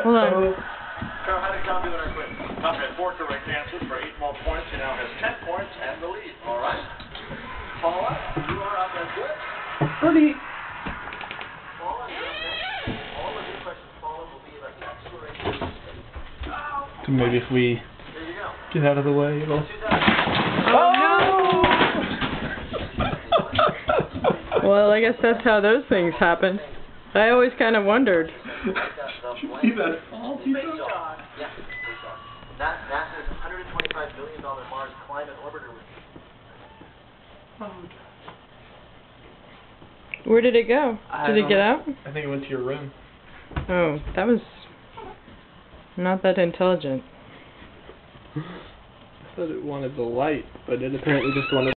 Hold on. Carol, how did Tom do in our quiz? Tom had 4 correct answers for 8 more points. He now has 10 points and the lead. All right. Paula, you are up as good. Birdie. Paula, you're up next. All of your questions, Paula, will be about the exploration. So maybe if we There you go. get out of the way, it'll... Oh, no! Well, I guess that's how those things happen. I always kind of wondered. See that fall? Yeah. NASA's $125 billion Mars climate orbiter. Where did it go? Did it get out? I think it went to your room. Oh, that was not that intelligent. I thought it wanted the light, but it apparently just wanted